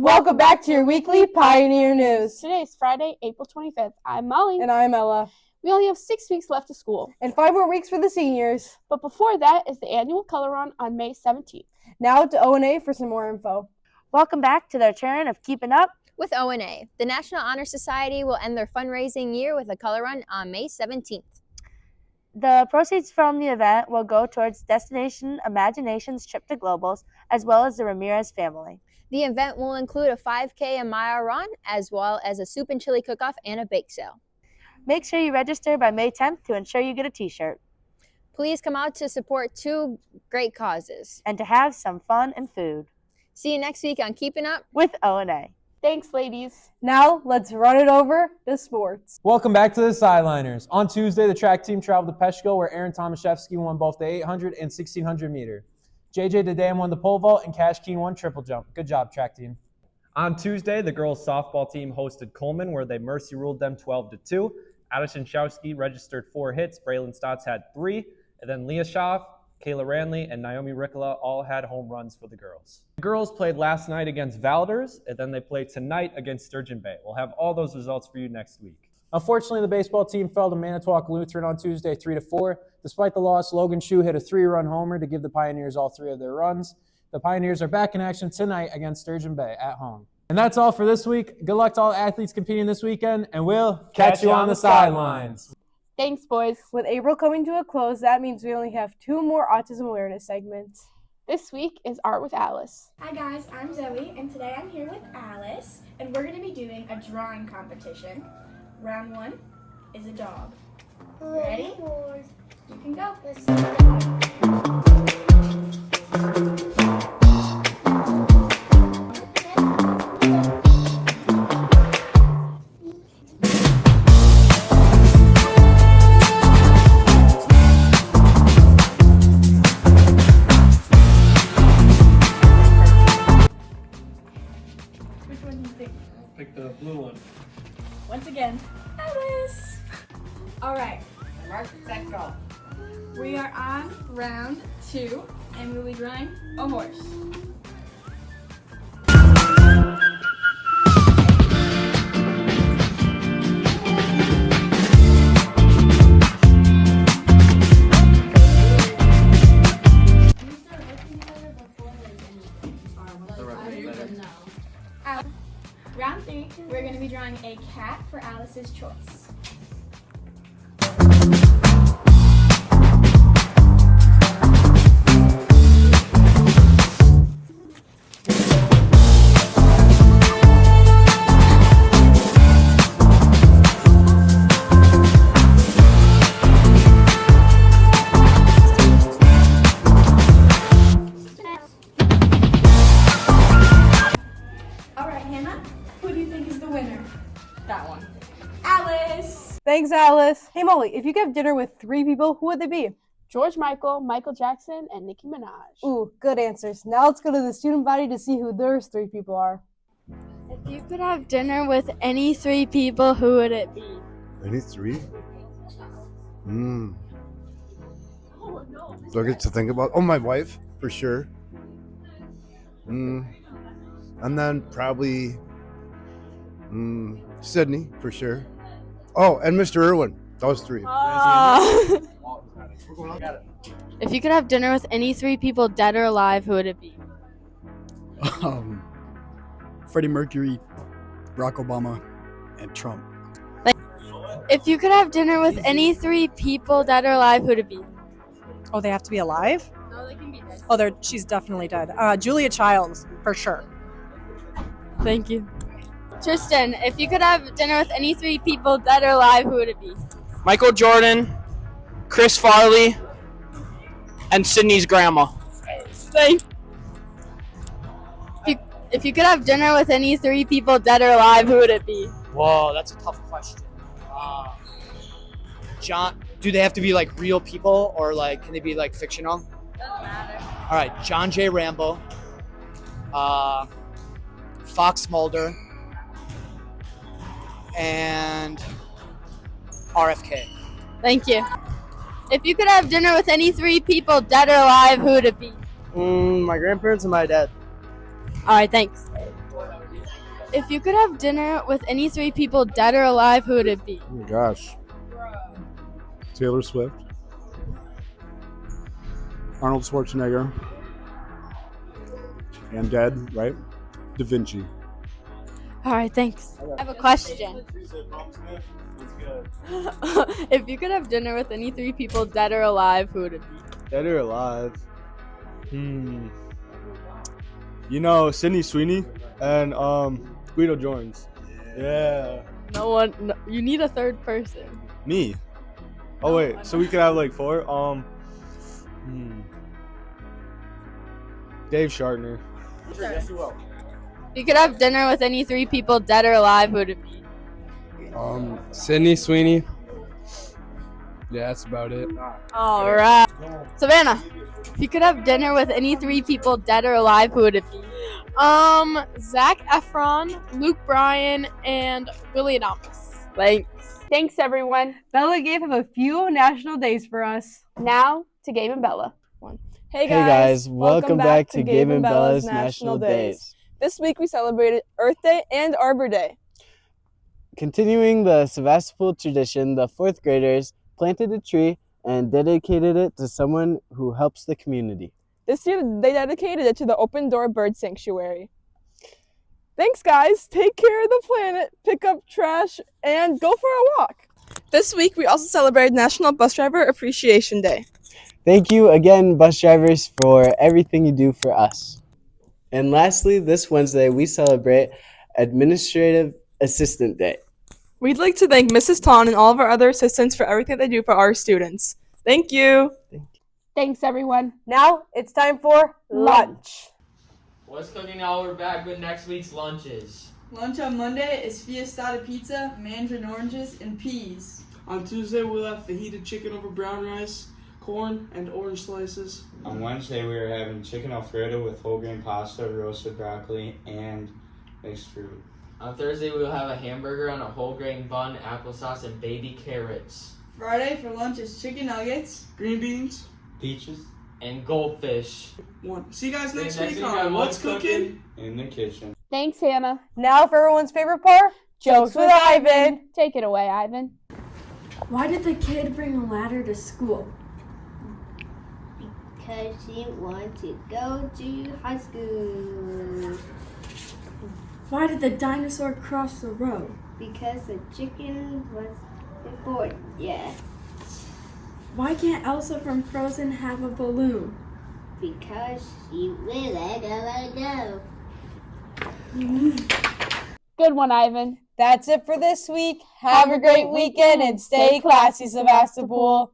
Welcome back to your weekly Pioneer News. Today is Friday, April 25th. I'm Molly. And I'm Ella. We only have 6 weeks left of school. And 5 more weeks for the seniors. But before that is the annual color run on May 17th. Now to O&A for some more info. Welcome back to their turn of Keeping Up with O&A. The National Honor Society will end their fundraising year with a color run on May 17th. The proceeds from the event will go towards Destination Imagination's trip to Globals, as well as the Ramirez family. The event will include a 5K and mile run, as well as a soup and chili cook-off and a bake sale. Make sure you register by May 10th to ensure you get a t-shirt. Please come out to support 2 great causes. And to have some fun and food. See you next week on Keeping Up with O&A. Thanks, ladies. Now, let's run it over to sports. Welcome back to the Sideliners. On Tuesday, the track team traveled to Peshko, where Aaron Tomaszewski won both the 800 and 1600 meter. JJ Dadam won the pole vault, and Cash Keen won triple jump. Good job, track team. On Tuesday, the girls' softball team hosted Coleman, where they mercy ruled them 12-2. Addison Showski registered 4 hits. Braylon Stotts had 3. And then Leah Schaaf, Kayla Ranley, and Naomi Ricola all had home runs for the girls. The girls played last night against Valders, and then they play tonight against Sturgeon Bay. We'll have all those results for you next week. Unfortunately, the baseball team fell to Manitowoc Lutheran on Tuesday 3-4. Despite the loss, Logan Schuh hit a 3-run homer to give the Pioneers all 3 of their runs. The Pioneers are back in action tonight against Sturgeon Bay at home. And that's all for this week. Good luck to all athletes competing this weekend, and we'll catch you on the sidelines. Thanks, boys. With April coming to a close, that means we only have 2 more autism awareness segments. This week is Art with Alice. Hi guys, I'm Zoe, and today I'm here with Alice, and we're going to be doing a drawing competition. Round 1 is a dog. Ready? You can go. Which one do you think? Pick the blue one. Once again, Alice. All right. We are on round 2, and we'll be drawing a horse. Round 3, we're going to be drawing a cat for Alice's choice. Who do you think is the winner? That one. Alice! Thanks, Alice. Hey, Molly, if you could have dinner with 3 people, who would they be? George Michael, Michael Jackson, and Nicki Minaj. Ooh, good answers. Now let's go to the student body to see who those 3 people are. If you could have dinner with any 3 people, who would it be? Any 3? Do I get to think about? Oh, my wife, for sure. And then probably Sydney, for sure. Oh, and Mr. Irwin. Those 3. If you could have dinner with any 3 people, dead or alive, who would it be? Freddie Mercury, Barack Obama, and Trump. If you could have dinner with any 3 people, dead or alive, who would it be? Oh, they have to be alive? No, they can be dead. Oh, she's definitely dead. Julia Childs, for sure. Thank you. Tristan, if you could have dinner with any 3 people, dead or alive, who would it be? Michael Jordan, Chris Farley, and Sydney's grandma. Thank you. If you could have dinner with any 3 people, dead or alive, who would it be? Whoa, that's a tough question. Do they have to be like real people, or like can they be like fictional? Doesn't matter. All right, John J. Rambo, Fox Mulder, and RFK. Thank you. If you could have dinner with any 3 people, dead or alive, who would it be? My grandparents and my dad. All right, thanks. If you could have dinner with any 3 people, dead or alive, who would it be? Oh my gosh. Taylor Swift. Arnold Schwarzenegger. And dead, right? Da Vinci. All right, thanks. I have a question. If you could have dinner with any 3 people, dead or alive, who would it be? Dead or alive? You know, Sydney Sweeney and Guido Jones. Yeah. No one. No, you need a third person. Me. Oh wait, so we could have like 4. Dave Shartner. If you could have dinner with any 3 people, dead or alive, who would it be? Sydney Sweeney. Yeah, that's about it. All right. Savannah, if you could have dinner with any 3 people, dead or alive, who would it be? Zac Efron, Luke Bryan, and Willie Adamas. Thanks, everyone. Bella gave him a few national days for us. Now to Gabe and Bella. Hey guys, welcome back to Gabe and Bella's National Days. This week we celebrated Earth Day and Arbor Day. Continuing the Sevastopol tradition, the 4th graders planted a tree and dedicated it to someone who helps the community. This year they dedicated it to the Open Door Bird Sanctuary. Thanks guys, take care of the planet, pick up trash, and go for a walk. This week we also celebrated National Bus Driver Appreciation Day. Thank you again, bus drivers, for everything you do for us. And lastly, this Wednesday we celebrate Administrative Assistant Day. We'd like to thank Mrs. Ton and all of our other assistants for everything they do for our students. Thank you. Thanks, everyone. Now it's time for lunch. What's cooking now? We're back with next week's lunches. Lunch on Monday is fiestada pizza, mandarin oranges, and peas. On Tuesday, we'll have fajita chicken over brown rice, corn, and orange slices. On Wednesday, we are having chicken Alfredo with whole grain pasta, roasted broccoli, and mixed fruit. On Thursday, we will have a hamburger on a whole grain bun, applesauce, and baby carrots. Friday for lunch is chicken nuggets, green beans, peaches, and goldfish. See you guys next week on What's Cooking in the Kitchen. Thanks, Hannah. Now for everyone's favorite part, Jokes with Ivan. Take it away, Ivan. Why did the kid bring a ladder to school? Because she wanted to go to high school. Why did the dinosaur cross the road? Because the chicken was important, yeah. Why can't Elsa from Frozen have a balloon? Because she will let go. Good one, Ivan. That's it for this week. Have a great weekend and stay classy, Sevastopol.